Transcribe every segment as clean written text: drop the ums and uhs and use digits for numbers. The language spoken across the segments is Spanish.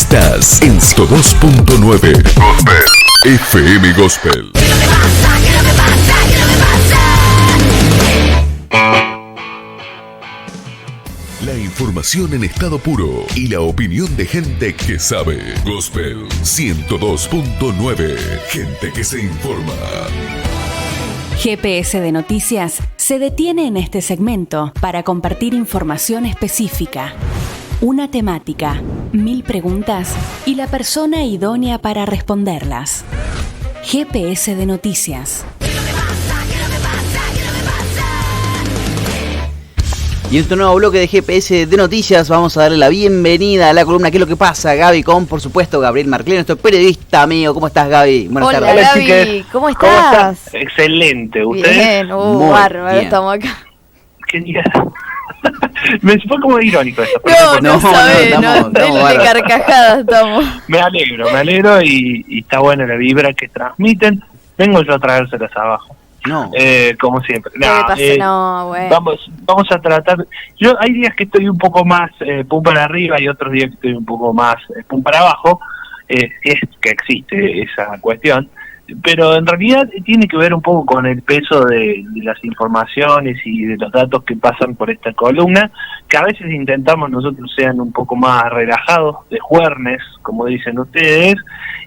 Estás en 102.9 Gospel FM Gospel. La información en estado puro y la opinión de gente que sabe. Gospel 102.9. Gente que se informa. GPS de Noticias se detiene en este segmento para compartir información específica. Una temática, 1000 preguntas y la persona idónea para responderlas. GPS de Noticias. Y en este nuevo bloque de GPS de Noticias vamos a darle la bienvenida a la columna ¿Qué es lo que pasa? Gaby con, por supuesto, Gabriel Marclé, nuestro periodista amigo. ¿Cómo estás, Gaby? Buenas tardes. Hola, Gaby. ¿Cómo estás? ¿Cómo estás? Excelente. ¿Ustedes? Bien, bárbaro, estamos acá. Genial. Me fue como irónico eso. No sabés, de carcajadas estamos. Me alegro y está buena la vibra que transmiten. Vengo yo a traérselas abajo. No. Como siempre. Bueno. Vamos a tratar. Hay días que estoy un poco más pum para arriba y otros días que estoy un poco más pum para abajo. Es que existe esa cuestión. Pero en realidad tiene que ver un poco con el peso de las informaciones y de los datos que pasan por esta columna, que a veces intentamos nosotros sean un poco más relajados, de juernes, como dicen ustedes,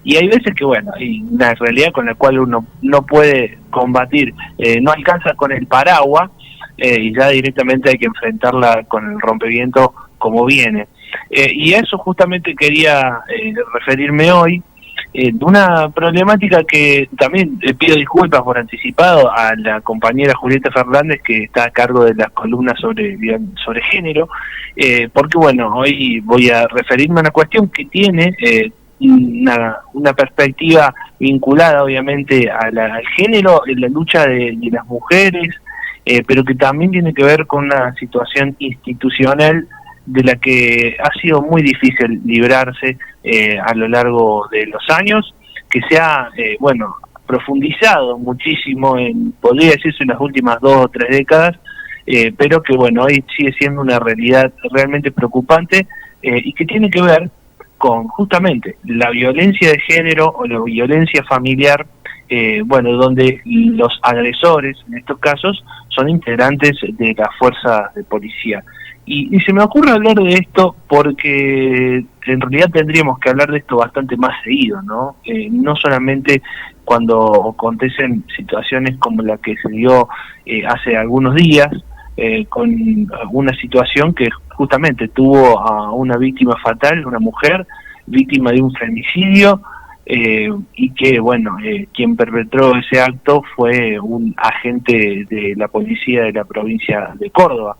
y hay veces que, bueno, hay una realidad con la cual uno no puede combatir, no alcanza con el paraguas, y ya directamente hay que enfrentarla con el rompeviento como viene. Y a eso justamente quería referirme hoy, una problemática que también pido disculpas por anticipado a la compañera Julieta Fernández, que está a cargo de las columnas sobre género, porque bueno, hoy voy a referirme a una cuestión que tiene una perspectiva vinculada obviamente al género, en la lucha de las mujeres, pero que también tiene que ver con una situación institucional de la que ha sido muy difícil librarse a lo largo de los años, que se ha, profundizado muchísimo podría decirse, en las últimas 2 o 3 décadas, pero que, bueno, hoy sigue siendo una realidad realmente preocupante y que tiene que ver con, justamente, la violencia de género o la violencia familiar, donde los agresores, en estos casos, son integrantes de la fuerza de policía. Y se me ocurre hablar de esto porque en realidad tendríamos que hablar de esto bastante más seguido, ¿no? No solamente cuando acontecen situaciones como la que se dio hace algunos días, con una situación que justamente tuvo a una víctima fatal, una mujer, víctima de un femicidio, y que, quien perpetró ese acto fue un agente de la policía de la provincia de Córdoba.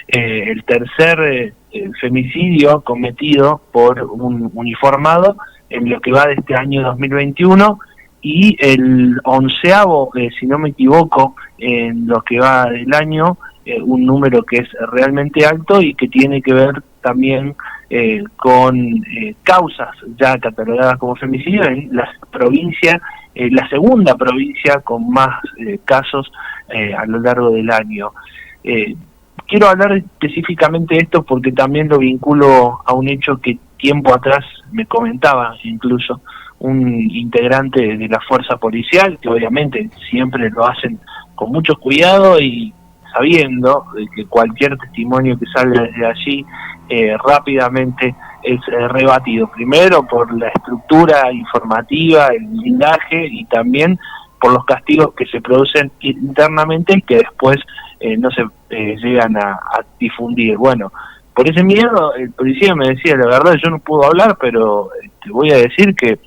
El tercer femicidio cometido por un uniformado en lo que va de este año 2021 y el 11º, si no me equivoco, en lo que va del año, un número que es realmente alto y que tiene que ver también con causas ya catalogadas como femicidio en la provincia, la segunda provincia con más casos a lo largo del año. Quiero hablar específicamente de esto porque también lo vinculo a un hecho que tiempo atrás me comentaba incluso un integrante de la fuerza policial, que obviamente siempre lo hacen con mucho cuidado y sabiendo de que cualquier testimonio que salga desde allí rápidamente es rebatido, primero por la estructura informativa, el blindaje y también por los castigos que se producen internamente y que después no se llegan a difundir. Bueno, por ese miedo el policía me decía, la verdad yo no puedo hablar, pero te voy a decir que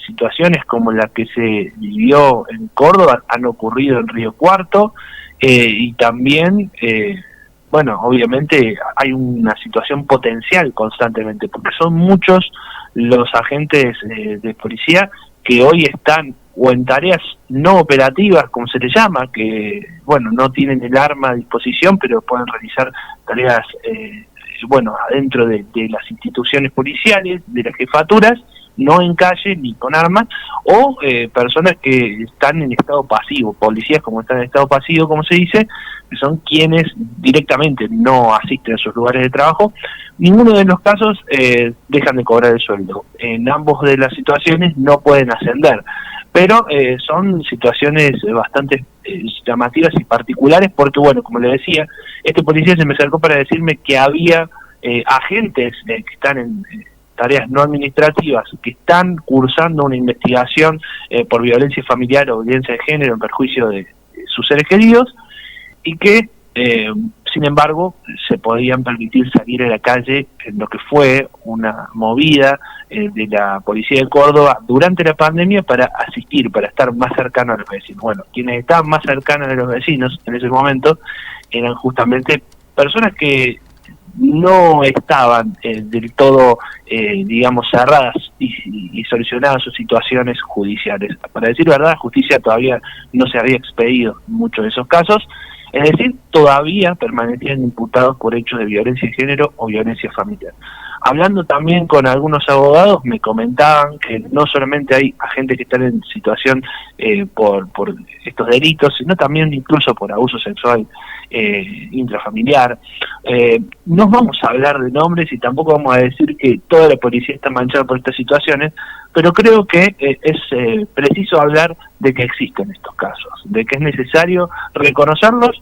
situaciones como la que se vivió en Córdoba han ocurrido en Río Cuarto, y también, obviamente hay una situación potencial constantemente, porque son muchos los agentes de policía que hoy están o en tareas no operativas, como se les llama, que, no tienen el arma a disposición, pero pueden realizar tareas, adentro de las instituciones policiales, de las jefaturas, no en calle ni con armas, o personas que están en estado pasivo, policías como están en estado pasivo, como se dice, que son quienes directamente no asisten a sus lugares de trabajo. Ninguno de los casos dejan de cobrar el sueldo. En ambos de las situaciones no pueden ascender, pero son situaciones bastante llamativas y particulares porque, bueno, como le decía, este policía se me acercó para decirme que había agentes que están en tareas no administrativas, que están cursando una investigación por violencia familiar o violencia de género en perjuicio de sus seres queridos, y que sin embargo se podían permitir salir a la calle en lo que fue una movida de la policía de Córdoba durante la pandemia para asistir, para estar más cercanos a los vecinos. Bueno, quienes estaban más cercanos a los vecinos en ese momento eran justamente personas que no estaban del todo, digamos, cerradas y solucionadas sus situaciones judiciales. Para decir verdad, justicia todavía no se había expedido en muchos de esos casos, es decir, todavía permanecían imputados por hechos de violencia de género o violencia familiar. Hablando también con algunos abogados, me comentaban que no solamente hay agentes que están en situación por estos delitos, sino también incluso por abuso sexual intrafamiliar. No vamos a hablar de nombres y tampoco vamos a decir que toda la policía está manchada por estas situaciones, pero creo que es preciso hablar de que existen estos casos, de que es necesario reconocerlos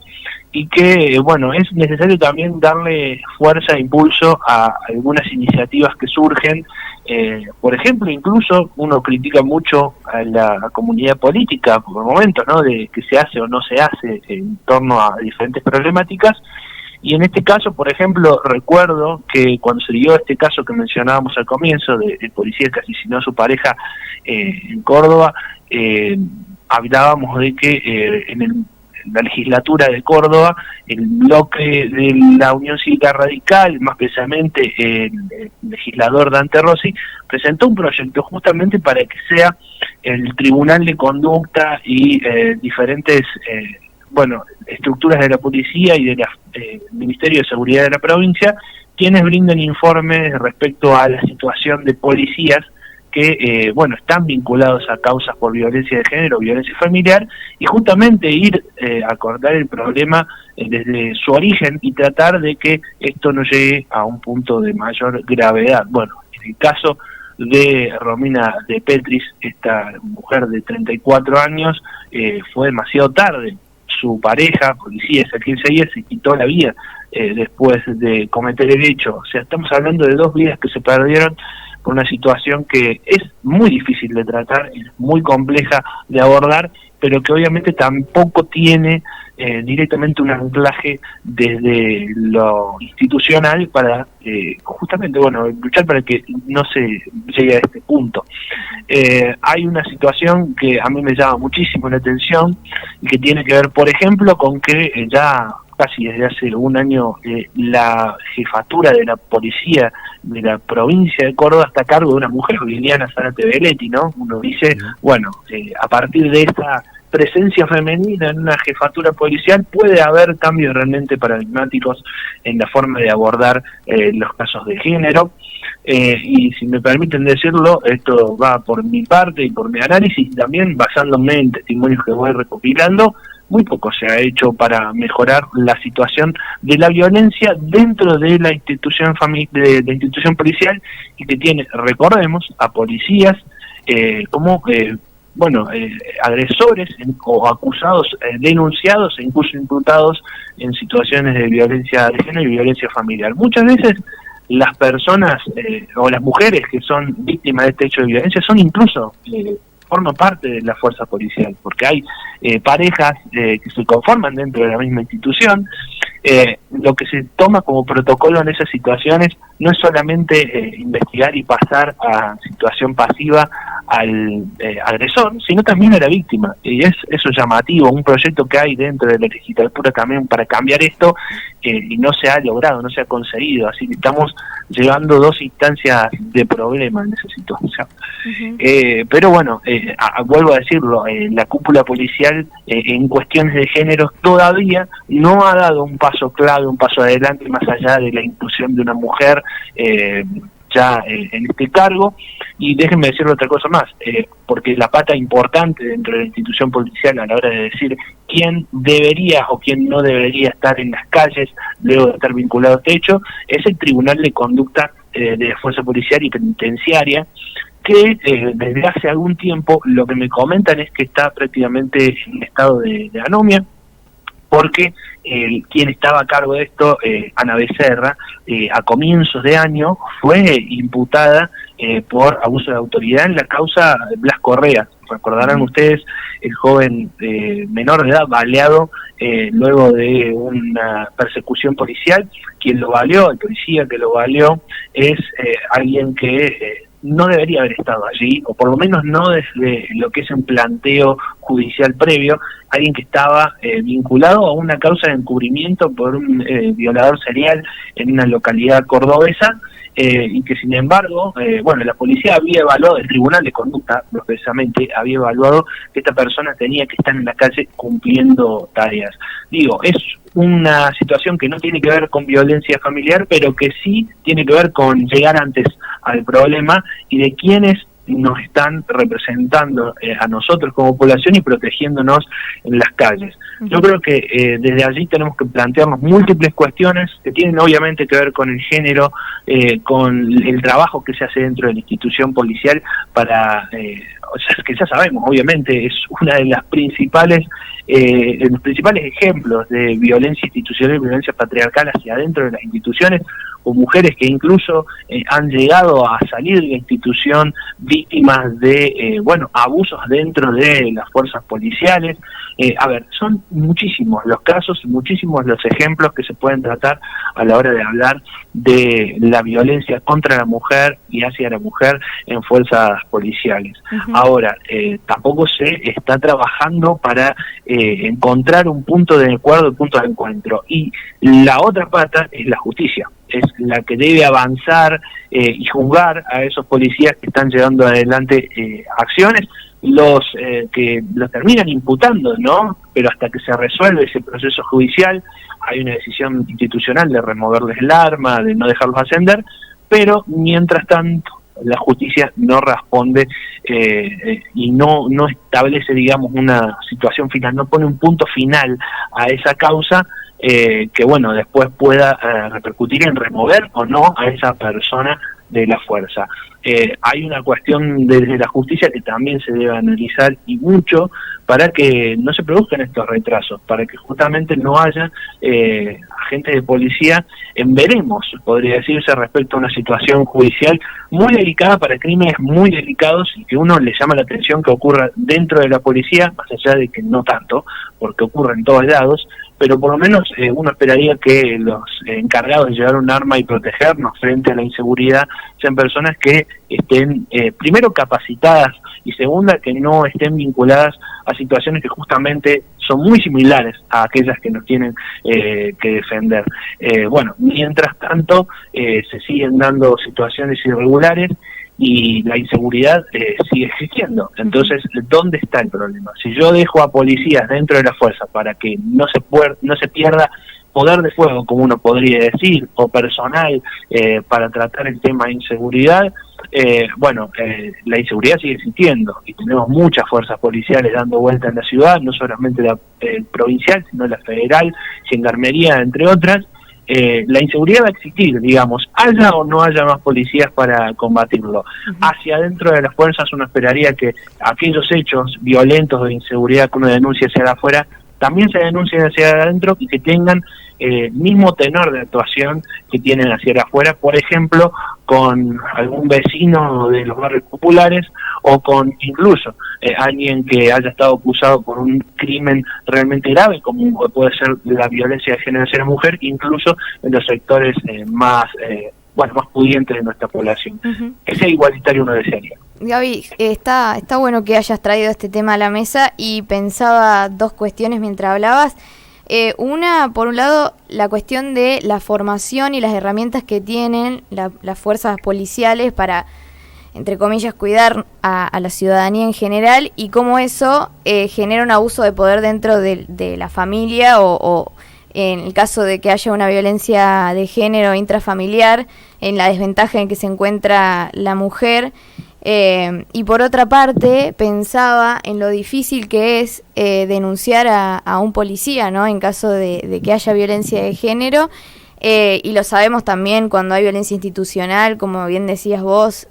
y que, bueno, es necesario también darle fuerza e impulso a algunas iniciativas que surgen. Por ejemplo, incluso uno critica mucho a la comunidad política por momentos, ¿no?, de que se hace o no se hace en torno a diferentes problemáticas. Y en este caso, por ejemplo, recuerdo que cuando se dio este caso que mencionábamos al comienzo, del policía que asesinó a su pareja en Córdoba, hablábamos de que en la legislatura de Córdoba, el bloque de la Unión Cívica Radical, más precisamente el legislador Dante Rossi, presentó un proyecto justamente para que sea el Tribunal de Conducta y diferentes estructuras de la policía y del Ministerio de Seguridad de la provincia, quienes brinden informes respecto a la situación de policías que están vinculados a causas por violencia de género, violencia familiar, y justamente ir a acordar el problema desde su origen y tratar de que esto no llegue a un punto de mayor gravedad. Bueno, en el caso de Romina de Petris, esta mujer de 34 años, fue demasiado tarde. Su pareja, policía, Ezequiel Seguía, se quitó la vida después de cometer el hecho. O sea, estamos hablando de 2 vidas que se perdieron por una situación que es muy difícil de tratar, es muy compleja de abordar, pero que obviamente tampoco tiene directamente un anclaje desde lo institucional para justamente, luchar para que no se llegue a este punto. Hay una situación que a mí me llama muchísimo la atención y que tiene que ver, por ejemplo, con que ya casi desde hace un año la jefatura de la policía de la provincia de Córdoba está a cargo de una mujer, Liliana Zárate Belletti, ¿no? Uno dice, a partir de esta presencia femenina en una jefatura policial puede haber cambios realmente paradigmáticos en la forma de abordar los casos de género. Y si me permiten decirlo, esto va por mi parte y por mi análisis, y también basándome en testimonios que voy recopilando. Muy poco se ha hecho para mejorar la situación de la violencia dentro de la institución de la institución policial, y que tiene, recordemos, a policías como agresores o acusados, denunciados e incluso imputados en situaciones de violencia de género y violencia familiar. Muchas veces las personas o las mujeres que son víctimas de este hecho de violencia son incluso forman parte de la fuerza policial, porque hay parejas que se conforman dentro de la misma institución. Lo que se toma como protocolo en esas situaciones no es solamente investigar y pasar a situación pasiva al agresor, sino también a la víctima, y eso es llamativo. Un proyecto que hay dentro de la legislatura también para cambiar esto, y no se ha logrado, no se ha conseguido, así que estamos llevando 2 instancias de problema en esa situación. Pero vuelvo a decirlo, la cúpula policial en cuestiones de género todavía no ha dado un paso clave, un paso adelante, más allá de la inclusión de una mujer ya en este cargo, Y déjenme decirle otra cosa más, porque la pata importante dentro de la institución policial a la hora de decir quién debería o quién no debería estar en las calles luego de estar vinculado a este hecho, es el Tribunal de Conducta de Fuerza Policial y Penitenciaria, que desde hace algún tiempo lo que me comentan es que está prácticamente en estado de anomia, porque quien estaba a cargo de esto, Ana Becerra, a comienzos de año fue imputada por abuso de autoridad en la causa Blas Correa. Recordarán ustedes el joven menor de edad baleado luego de una persecución policial. Quien lo baleó, el policía que lo baleó, es alguien que no debería haber estado allí, o por lo menos no desde lo que es un planteo judicial previo, alguien que estaba vinculado a una causa de encubrimiento por un violador serial en una localidad cordobesa, y que sin embargo, la policía había evaluado, el Tribunal de Conducta precisamente había evaluado que esta persona tenía que estar en la calle cumpliendo tareas. Digo, es una situación que no tiene que ver con violencia familiar, pero que sí tiene que ver con llegar antes al problema y de quienes nos están representando a nosotros como población y protegiéndonos en las calles. Yo creo que desde allí tenemos que plantearnos múltiples cuestiones que tienen obviamente que ver con el género, con el trabajo que se hace dentro de la institución policial para, que ya sabemos, obviamente es una de las principales los principales ejemplos de violencia institucional y violencia patriarcal hacia adentro de las instituciones, o mujeres que incluso han llegado a salir de la institución víctimas de abusos dentro de las fuerzas policiales. Son muchísimos los casos, muchísimos los ejemplos que se pueden tratar a la hora de hablar de la violencia contra la mujer y hacia la mujer en fuerzas policiales. Ahora, tampoco se está trabajando para encontrar un punto de acuerdo, un punto de encuentro. Y la otra pata es la justicia, es la que debe avanzar y juzgar a esos policías que están llevando adelante acciones, los que los terminan imputando, ¿no? Pero hasta que se resuelve ese proceso judicial, hay una decisión institucional de removerles el arma, de no dejarlos ascender, pero mientras tanto la justicia no responde y no establece, digamos, una situación final, no pone un punto final a esa causa que, después pueda repercutir en remover o no a esa persona de la fuerza. Hay una cuestión desde la justicia que también se debe analizar y mucho para que no se produzcan estos retrasos, para que justamente no haya agentes de policía en veremos, podría decirse, respecto a una situación judicial muy delicada para crímenes muy delicados y que uno le llama la atención que ocurra dentro de la policía, más allá de que no tanto, porque ocurre en todos lados, pero por lo menos uno esperaría que los encargados de llevar un arma y protegernos frente a la inseguridad sean personas que estén primero capacitadas y segunda que no estén vinculadas a situaciones que justamente son muy similares a aquellas que nos tienen que defender. Mientras tanto se siguen dando situaciones irregulares y la inseguridad sigue existiendo. Entonces, ¿dónde está el problema? Si yo dejo a policías dentro de la fuerza para que no se pierda poder de fuego, como uno podría decir, o personal para tratar el tema de inseguridad, la inseguridad sigue existiendo y tenemos muchas fuerzas policiales dando vuelta en la ciudad, no solamente la provincial, sino la federal, gendarmería, entre otras. La inseguridad va a existir, digamos, haya o no haya más policías para combatirlo. Hacia adentro de las fuerzas uno esperaría que aquellos hechos violentos de inseguridad que uno denuncia hacia afuera también se denuncien hacia adentro y que tengan el mismo tenor de actuación que tienen hacia afuera, por ejemplo, con algún vecino de los barrios populares o con incluso alguien que haya estado acusado por un crimen realmente grave, como puede ser la violencia de género hacia la mujer, incluso en los sectores más pudientes de nuestra población. Que sea igualitario uno desearía. Gaby, está bueno que hayas traído este tema a la mesa y pensaba dos cuestiones mientras hablabas. Una, por un lado, la cuestión de la formación y las herramientas que tienen las fuerzas policiales para, entre comillas, cuidar a la ciudadanía en general y cómo eso genera un abuso de poder dentro de la familia o en el caso de que haya una violencia de género intrafamiliar, en la desventaja en que se encuentra la mujer Y por otra parte, pensaba en lo difícil que es denunciar a un policía, ¿no? En caso de que haya violencia de género. Y lo sabemos también cuando hay violencia institucional, como bien decías vos,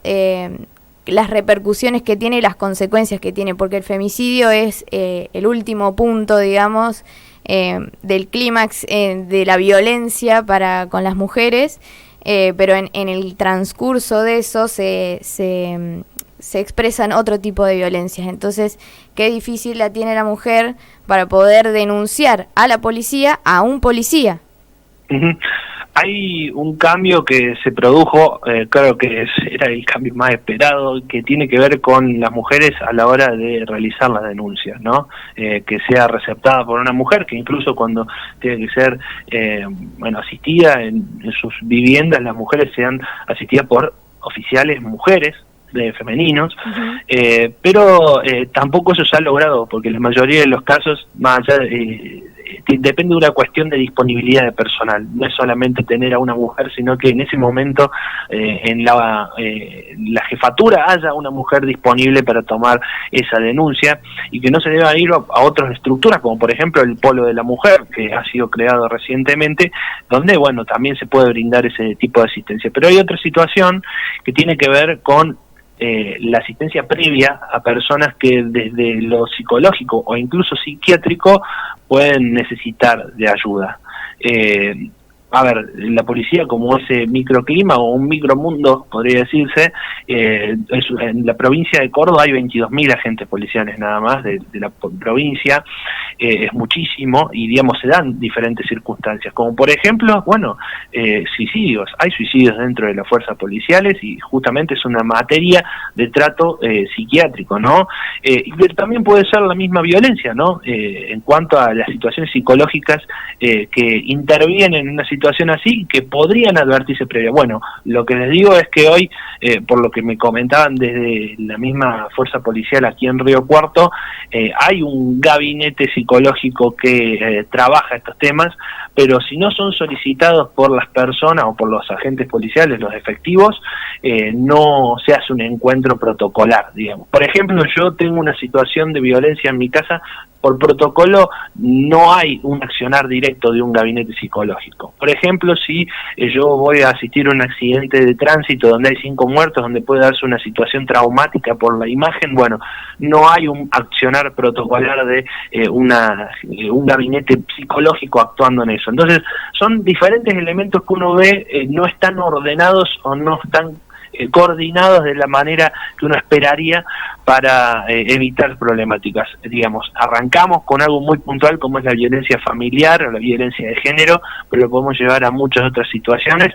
las repercusiones que tiene y las consecuencias que tiene, porque el femicidio es el último punto, digamos, del clímax de la violencia con las mujeres, pero en el transcurso de eso se expresan otro tipo de violencias. Entonces, qué difícil la tiene la mujer para poder denunciar a la policía, a un policía. Uh-huh. Hay un cambio que se produjo, creo que era el cambio más esperado, que tiene que ver con las mujeres a la hora de realizar las denuncias, ¿no? Que sea receptada por una mujer, que incluso cuando tiene que ser asistida en sus viviendas, las mujeres sean asistidas por oficiales mujeres, femeninos, pero tampoco eso se ha logrado, porque la mayoría de los casos, más allá depende de una cuestión de disponibilidad de personal, no es solamente tener a una mujer, sino que en ese momento en la jefatura haya una mujer disponible para tomar esa denuncia, y que no se deba ir a otras estructuras, como por ejemplo el Polo de la Mujer, que ha sido creado recientemente, donde también se puede brindar ese tipo de asistencia. Pero hay otra situación que tiene que ver con la asistencia previa a personas que desde lo psicológico o incluso psiquiátrico pueden necesitar de ayuda. La policía, como ese microclima o un micromundo, podría decirse, en la provincia de Córdoba hay 22.000 agentes policiales nada más de la provincia, es muchísimo, y se dan diferentes circunstancias, como por ejemplo, suicidios. Hay suicidios dentro de las fuerzas policiales y justamente es una materia de trato psiquiátrico, ¿no? Pero también puede ser la misma violencia, ¿no? En cuanto a las situaciones psicológicas que intervienen en una situación así, que podrían advertirse previa. Bueno, lo que les digo es que hoy, por lo que me comentaban desde la misma fuerza policial aquí en Río Cuarto, hay un gabinete psicológico que trabaja estos temas, pero si no son solicitados por las personas o por los agentes policiales, los efectivos, no se hace un encuentro protocolar, digamos. Por ejemplo, yo tengo una situación de violencia en mi casa, por protocolo no hay un accionar directo de un gabinete psicológico. Por ejemplo, si yo voy a asistir a un accidente de tránsito donde hay 5 muertos, donde puede darse una situación traumática por la imagen, no hay un accionar protocolar de un gabinete psicológico actuando en eso. Entonces, son diferentes elementos que uno ve, no están ordenados o no están coordinados de la manera que uno esperaría para evitar problemáticas. Arrancamos con algo muy puntual como es la violencia familiar o la violencia de género, pero lo podemos llevar a muchas otras situaciones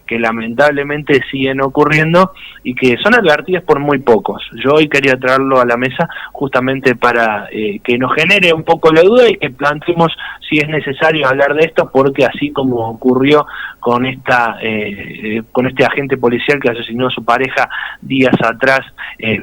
que lamentablemente siguen ocurriendo y que son advertidas por muy pocos. Yo hoy quería traerlo a la mesa justamente para que nos genere un poco la duda y que planteemos si es necesario hablar de esto, porque así como ocurrió con con este agente policial que asesinó a su pareja días atrás,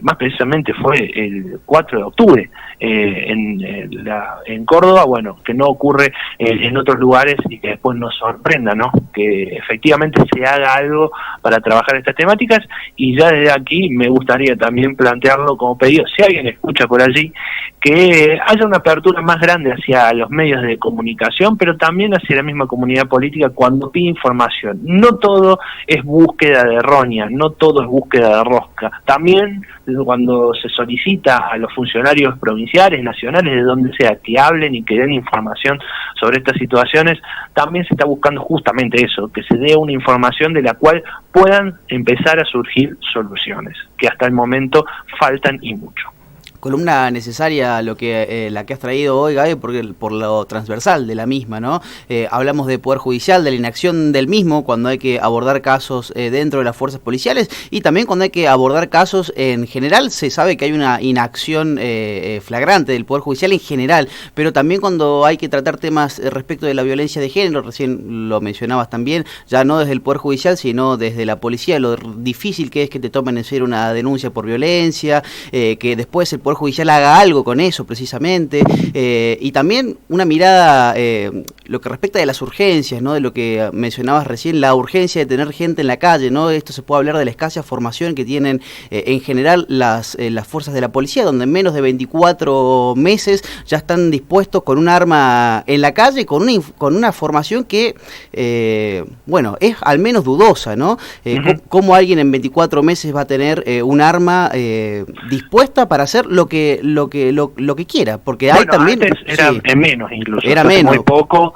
más precisamente fue el 4 de octubre en Córdoba, que no ocurre en otros lugares y que después nos sorprenda, ¿no? Que efectivamente se haga algo para trabajar estas temáticas. Y ya desde aquí me gustaría también plantearlo como pedido, si alguien escucha por allí, que haya una apertura más grande hacia los medios de comunicación, pero también hacia la misma comunidad política cuando pide información. No todo es búsqueda de roña, no todo es búsqueda de rosca. También cuando se solicita a los funcionarios provinciales, nacionales, de donde sea, que hablen y que den información sobre estas situaciones, también se está buscando justamente eso, que se dé una información de la cual puedan empezar a surgir soluciones, que hasta el momento faltan y mucho. Columna necesaria la que has traído hoy, Gaby, porque por lo transversal de la misma, ¿no? Hablamos de Poder Judicial, de la inacción del mismo cuando hay que abordar casos dentro de las fuerzas policiales, y también cuando hay que abordar casos en general. Se sabe que hay una inacción flagrante del Poder Judicial en general, pero también cuando hay que tratar temas respecto de la violencia de género, recién lo mencionabas también, ya no desde el Poder Judicial, sino desde la policía, lo difícil que es que te tomen en serio una denuncia por violencia, que después el Poder Judicial haga algo con eso precisamente, y también una mirada, lo que respecta de las urgencias, ¿no? De lo que mencionabas recién, la urgencia de tener gente en la calle, ¿no? Esto se puede hablar de la escasa formación que tienen en general las fuerzas de la policía, donde en menos de 24 meses ya están dispuestos con un arma en la calle, con una formación que, bueno, es al menos dudosa, ¿no? ¿Cómo alguien en 24 meses va a tener un arma dispuesta para hacer lo que quiera? Porque hay también... Antes era menos incluso. Era menos. Muy poco,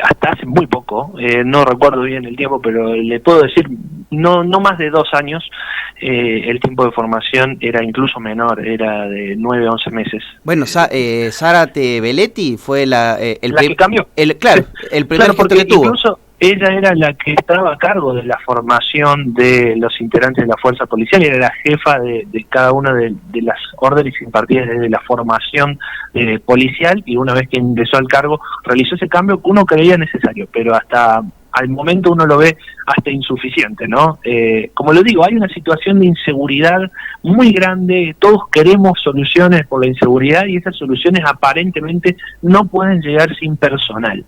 hasta hace muy poco, no recuerdo bien el tiempo, pero le puedo decir, no más de 2 años, el tiempo de formación era incluso menor, era de 9 a 11 meses. Bueno, Zárate Belletti fue el que cambió. El primer claro, porque que tuvo. Incluso ella era la que estaba a cargo de la formación de los integrantes de la fuerza policial y era la jefa de cada una de las órdenes impartidas desde la formación policial, y una vez que ingresó al cargo realizó ese cambio que uno creía necesario, pero hasta al momento uno lo ve hasta insuficiente, ¿no? Como lo digo, hay una situación de inseguridad muy grande, todos queremos soluciones por la inseguridad y esas soluciones aparentemente no pueden llegar sin personal.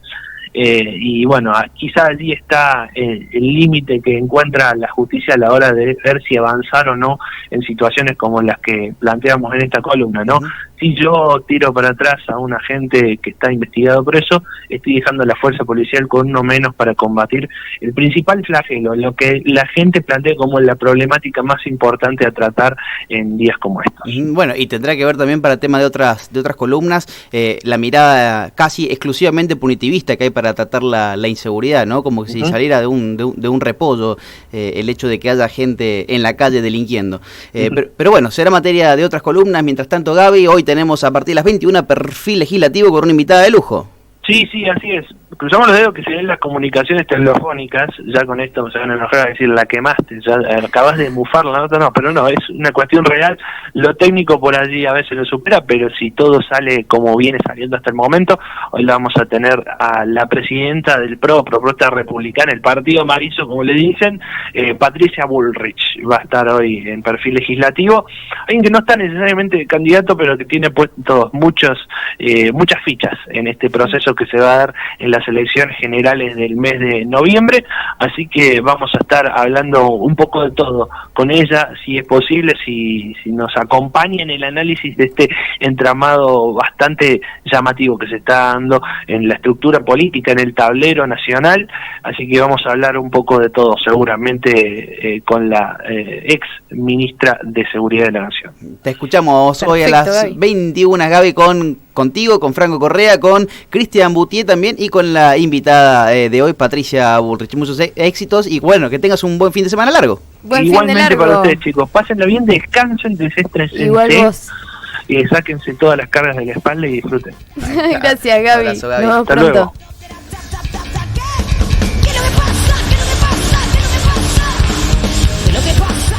Y bueno, quizá allí está el límite que encuentra la justicia a la hora de ver si avanzar o no en situaciones como las que planteamos en esta columna, ¿no? Si yo tiro para atrás a un agente que está investigado por eso, estoy dejando a la fuerza policial con uno menos para combatir el principal flagelo, lo que la gente plantea como la problemática más importante a tratar en días como estos. Bueno, y tendrá que ver también para el tema de otras columnas, la mirada casi exclusivamente punitivista que hay para tratar la inseguridad, ¿no? Como si saliera de un repollo el hecho de que haya gente en la calle delinquiendo. Pero bueno, será materia de otras columnas. Mientras tanto, Gaby, hoy tenemos a partir de las 21 Perfil Legislativo con una invitada de lujo. Sí, así es. Cruzamos los dedos que se den las comunicaciones telefónicas. Ya con esto se van a enojar a decir la quemaste, ya acabas de mufar la nota. No, pero no, es una cuestión real. Lo técnico por allí a veces lo supera, pero si todo sale como viene saliendo hasta el momento, hoy la vamos a tener a la presidenta del Propuesta Republicana, el partido amarillo, como le dicen, Patricia Bullrich. Va a estar hoy en Perfil Legislativo. Alguien que no está necesariamente candidato, pero que tiene puestos muchas fichas en este proceso que se va a dar en las elecciones generales del mes de noviembre, así que vamos a estar hablando un poco de todo con ella, si es posible, si nos acompaña en el análisis de este entramado bastante llamativo que se está dando en la estructura política, en el tablero nacional, así que vamos a hablar un poco de todo, seguramente con la ex ministra de Seguridad de la Nación. Te escuchamos. Perfecto, hoy a las Gaby. 21, Gaby, contigo, con Franco Correa, con Cristian Boutier también y con la invitada de hoy, Patricia Bullrich. Muchos éxitos y bueno, que tengas un buen fin de semana largo. Igualmente para ustedes, chicos. Pásenla bien, descansen, desestresen. Igual vos. Y sáquense todas las cargas de la espalda y disfruten. Gracias, Gaby. Abrazo, Gaby. Nos vemos Hasta pronto. luego.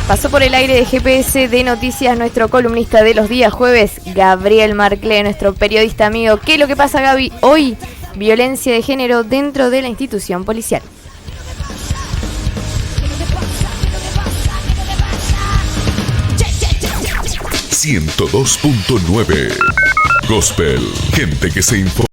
Pasó por el aire de GPS de Noticias nuestro columnista de los días jueves, Gabriel Marclé, nuestro periodista amigo. ¿Qué es lo que pasa, Gaby? Hoy, violencia de género dentro de la institución policial. ...102.9 Gospel, gente que se informa.